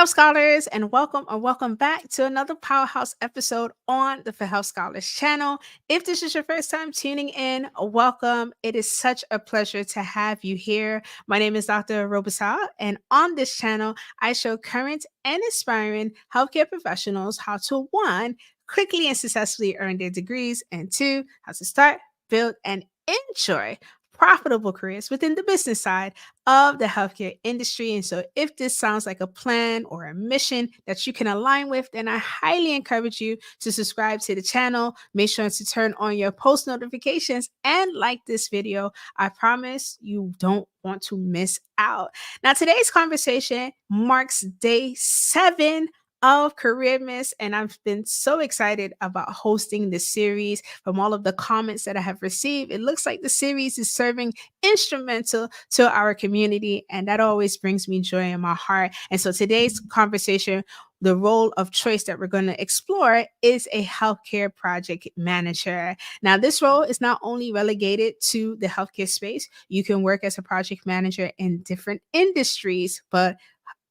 Health Scholars, and welcome back to another powerhouse episode on the For Health Scholars channel. If this is your first time tuning in, welcome. It is such a pleasure to have you here. My name is Dr. Robasa, and on this channel, I show current and inspiring healthcare professionals how to one, quickly and successfully earn their degrees, and two, how to start, build, and enjoy profitable careers within the business side of the healthcare industry. And so, if this sounds like a plan or a mission that you can align with, then I highly encourage you to subscribe to the channel. Make sure to turn on your post notifications and like this video. I promise you don't want to miss out. Now, today's conversation marks day 7 of Careermas, and I've been so excited about hosting this series. From all of the comments that I have received, it looks like the series is serving instrumental to our community, and that always brings me joy in my heart. And so today's conversation, the role of choice that we're going to explore, is a healthcare project manager. Now, this role is not only relegated to the healthcare space. You can work as a project manager in different industries, but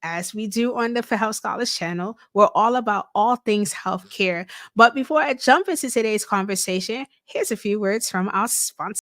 as we do on the For Health Scholars channel, we're all about all things healthcare. But before I jump into today's conversation, here's a few words from our sponsor.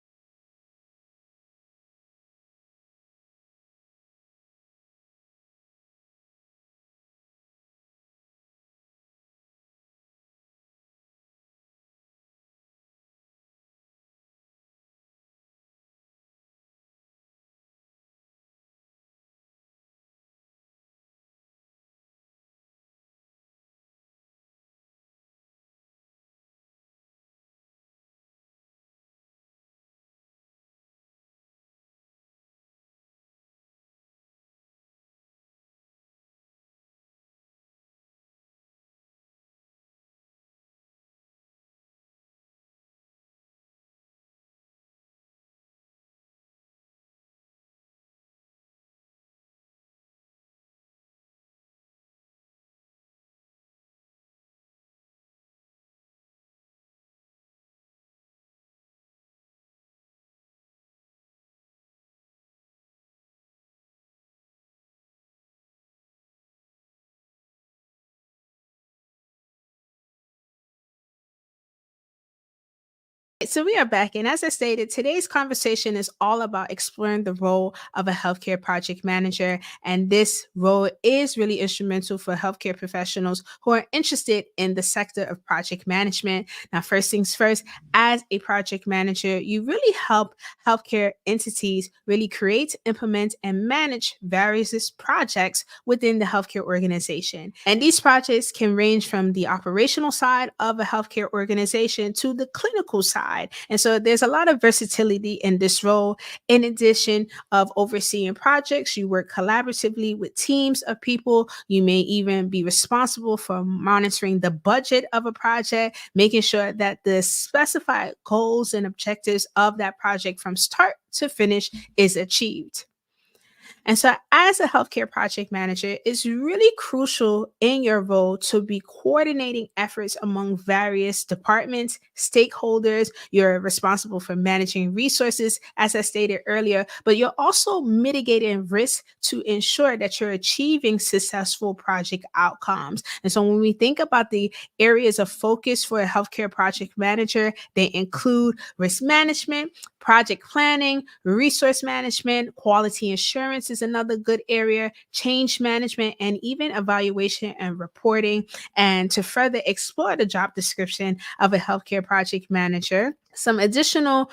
So we are back, and as I stated, today's conversation is all about exploring the role of a healthcare project manager, and this role is really instrumental for healthcare professionals who are interested in the sector of project management. Now, first things first, as a project manager, you really help healthcare entities really create, implement, and manage various projects within the healthcare organization. And these projects can range from the operational side of a healthcare organization to the clinical side. And so there's a lot of versatility in this role. In addition of overseeing projects, you work collaboratively with teams of people. You may even be responsible for monitoring the budget of a project, making sure that the specified goals and objectives of that project from start to finish is achieved. And so, as a healthcare project manager, it's really crucial in your role to be coordinating efforts among various departments, stakeholders. You're responsible for managing resources, as I stated earlier, but you're also mitigating risk to ensure that you're achieving successful project outcomes. And so, when we think about the areas of focus for a healthcare project manager, they include risk management, project planning, resource management, quality assurance is another good area, change management, and even evaluation and reporting. And to further explore the job description of a healthcare project manager, some additional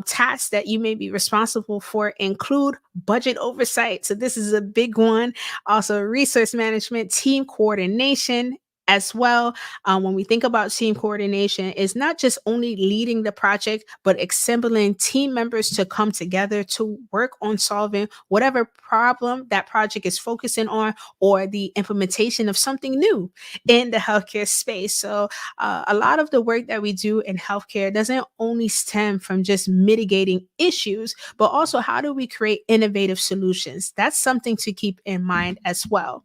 tasks that you may be responsible for include budget oversight. So, this is a big one. Also, resource management, team coordination, as well. When we think about team coordination, it's not just only leading the project, but assembling team members to come together to work on solving whatever problem that project is focusing on, or the implementation of something new in the healthcare space. So, a lot of the work that we do in healthcare doesn't only stem from just mitigating issues, but also how do we create innovative solutions? That's something to keep in mind as well.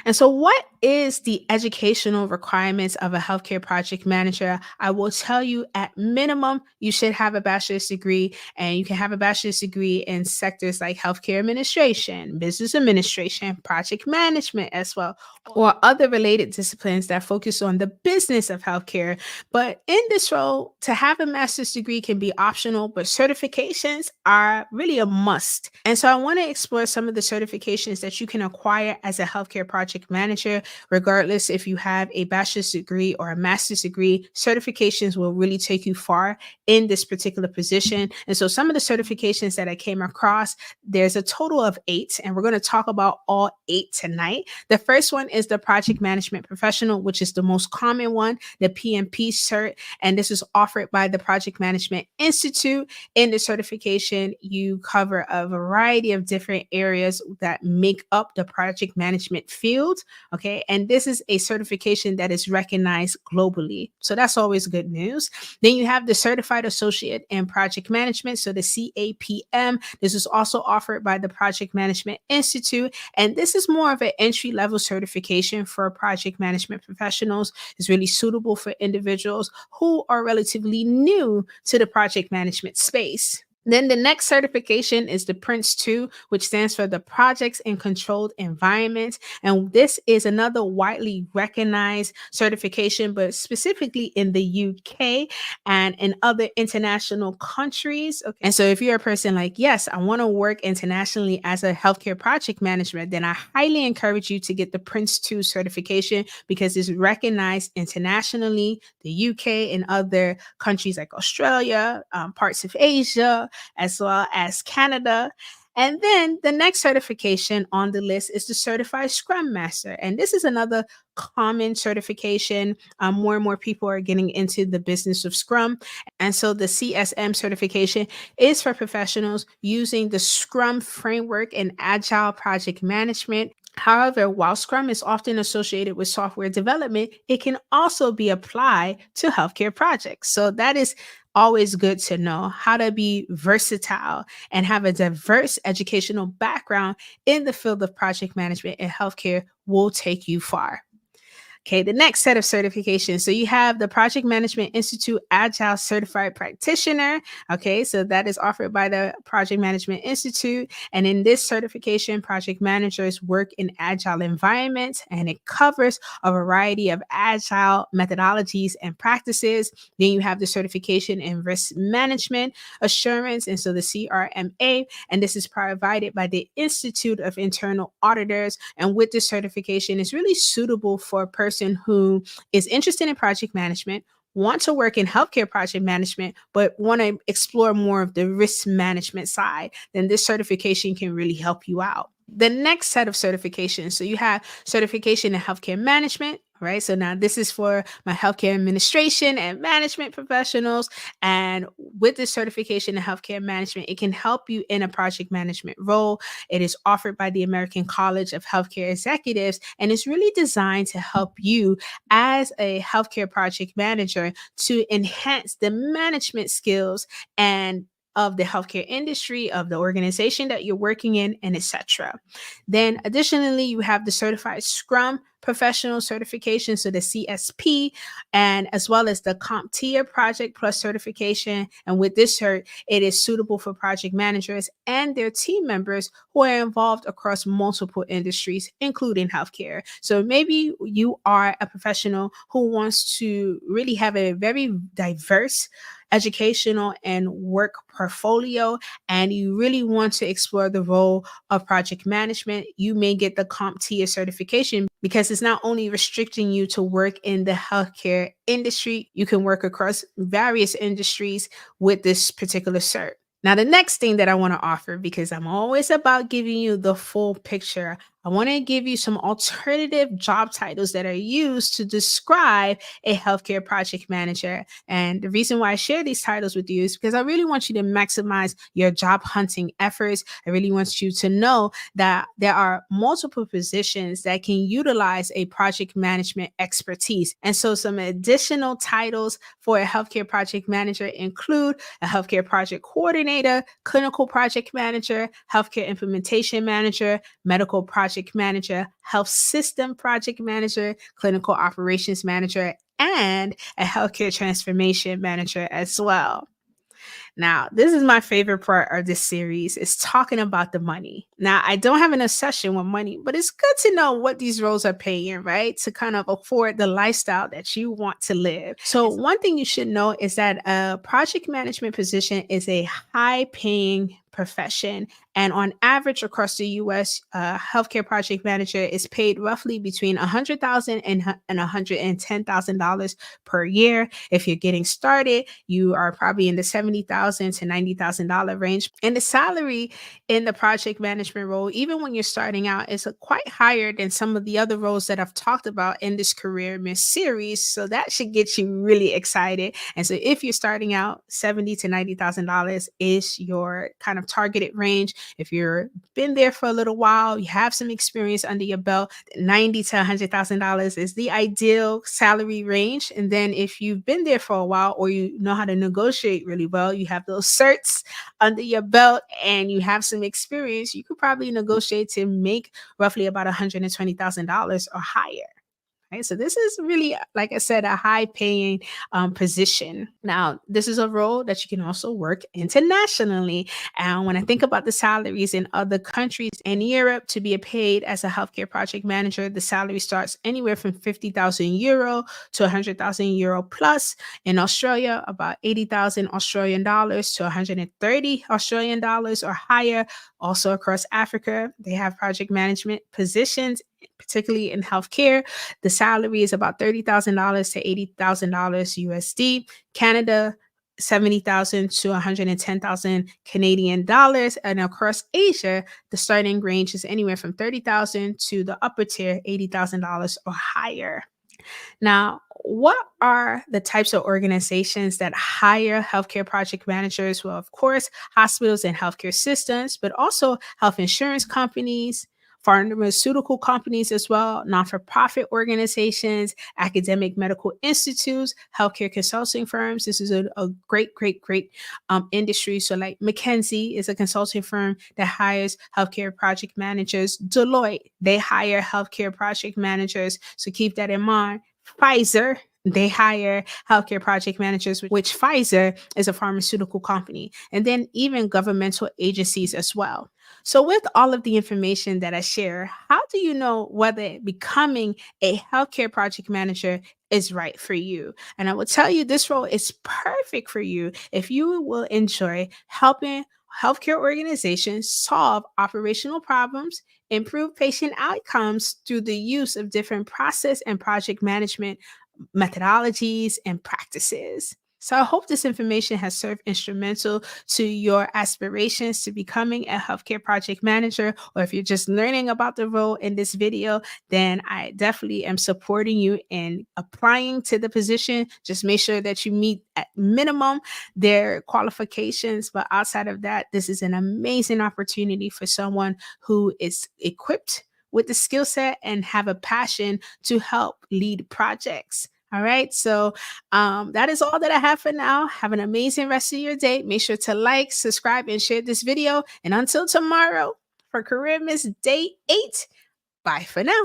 And so, what is the educational requirements of a healthcare project manager? I will tell you at minimum, you should have a bachelor's degree, and you can have a bachelor's degree in sectors like healthcare administration, business administration, project management as well, or other related disciplines that focus on the business of healthcare. But in this role, to have a master's degree can be optional, but certifications are really a must. And so I want to explore some of the certifications that you can acquire as a healthcare project manager, regardless if you have a bachelor's degree or a master's degree. Certifications will really take you far in this particular position. And so some of the certifications that I came across, there's a total of 8, and we're going to talk about all 8 tonight. The first one is the project management professional, which is the most common one, the PMP cert, and this is offered by the Project Management Institute. In the certification, you cover a variety of different areas that make up the project management field. Okay. And this is a certification that is recognized globally. So that's always good news. Then you have the Certified Associate in Project Management. So the CAPM. This is also offered by the Project Management Institute. And this is more of an entry level certification for project management professionals. It's really suitable for individuals who are relatively new to the project management space. Then the next certification is the Prince 2, which stands for the Projects in Controlled Environments. And this is another widely recognized certification, but specifically in the UK and in other international countries. Okay. And so if you're a person like, yes, I want to work internationally as a healthcare project manager, then I highly encourage you to get the Prince 2 certification because it's recognized internationally, the UK and other countries like Australia, parts of Asia, as well as Canada. And then the next certification on the list is the Certified Scrum Master. And this is another common certification. More and more people are getting into the business of Scrum. And so the CSM certification is for professionals using the Scrum framework and Agile project management. However, while Scrum is often associated with software development, it can also be applied to healthcare projects. So that is always good to know how to be versatile and have a diverse educational background in the field of project management and healthcare will take you far. Okay, the next set of certifications. So you have the Project Management Institute Agile Certified Practitioner. Okay, so that is offered by the Project Management Institute. And in this certification, project managers work in agile environments and it covers a variety of agile methodologies and practices. Then you have the certification in risk management assurance. And so the CRMA, and this is provided by the Institute of Internal Auditors. And with this certification, it's really suitable for a person who is interested in project management, want to work in healthcare project management, but want to explore more of the risk management side, then this certification can really help you out. The next set of certifications. So you have certification in healthcare management, right? So now this is for my healthcare administration and management professionals. And with this certification in healthcare management, it can help you in a project management role. It is offered by the American College of Healthcare Executives, and it's really designed to help you as a healthcare project manager to enhance the management skills and of the healthcare industry, of the organization that you're working in, and etc. Then additionally, you have the Certified Scrum Professional Certification, so the CSP, and as well as the CompTIA Project Plus certification. And with this cert, it is suitable for project managers and their team members who are involved across multiple industries, including healthcare. So maybe you are a professional who wants to really have a very diverse educational and work portfolio, and you really want to explore the role of project management, you may get the CompTIA certification because it's not only restricting you to work in the healthcare industry, you can work across various industries with this particular cert. Now, the next thing that I want to offer, because I'm always about giving you the full picture, I want to give you some alternative job titles that are used to describe a healthcare project manager. And the reason why I share these titles with you is because I really want you to maximize your job hunting efforts. I really want you to know that there are multiple positions that can utilize a project management expertise. And so some additional titles for a healthcare project manager include a healthcare project coordinator, clinical project manager, healthcare implementation manager, medical project project manager, health system project manager, clinical operations manager, and a healthcare transformation manager as well. Now, this is my favorite part of this series is talking about the money. Now, I don't have an obsession with money, but it's good to know what these roles are paying, right? To kind of afford the lifestyle that you want to live. So, one thing you should know is that a project management position is a high paying profession. And on average across the US, a healthcare project manager is paid roughly between $100,000 and $110,000 per year. If you're getting started, you are probably in the $70,000 to $90,000 range. And the salary in the project management role, even when you're starting out, is quite higher than some of the other roles that I've talked about in this Career Miss series. So that should get you really excited. And so if you're starting out, $70,000 to $90,000 is your kind of targeted range. If you're been there for a little while, you have some experience under your belt, $90,000 to $100,000 is the ideal salary range. And then if you've been there for a while or you know how to negotiate really well, you have those certs under your belt and you have some experience, you could probably negotiate to make roughly about $120,000 or higher. Right? So this is really, like I said, a high paying position. Now, this is a role that you can also work internationally. And when I think about the salaries in other countries in Europe to be paid as a healthcare project manager, the salary starts anywhere from 50,000 euro to 100,000 euro plus. In Australia, about 80,000 Australian dollars to 130 Australian dollars or higher. Also across Africa, they have project management positions, particularly in healthcare. The salary is about $30,000 to $80,000 USD. Canada, 70,000 to 110,000 Canadian dollars. And across Asia, the starting range is anywhere from 30,000 to the upper tier, $80,000 or higher. Now, what are the types of organizations that hire healthcare project managers? Well, of course, hospitals and healthcare systems, but also health insurance companies, pharmaceutical companies as well, non-for-profit organizations, academic medical institutes, healthcare consulting firms. This is a great industry. So like McKinsey is a consulting firm that hires healthcare project managers. Deloitte, they hire healthcare project managers. So keep that in mind. Pfizer, they hire healthcare project managers, which Pfizer is a pharmaceutical company, and then even governmental agencies as well. So, with all of the information that I share, how do you know whether becoming a healthcare project manager is right for you? And I will tell you, this role is perfect for you if you will enjoy helping healthcare organizations solve operational problems, improve patient outcomes through the use of different process and project management methodologies and practices. So I hope this information has served instrumental to your aspirations to becoming a healthcare project manager, or if you're just learning about the role in this video, then I definitely am supporting you in applying to the position. Just make sure that you meet at minimum their qualifications. But outside of that, this is an amazing opportunity for someone who is equipped with the skill set and have a passion to help lead projects. All right. So that is all that I have for now. Have an amazing rest of your day. Make sure to like, subscribe, and share this video. And until tomorrow for Career Miss Day 8, bye for now.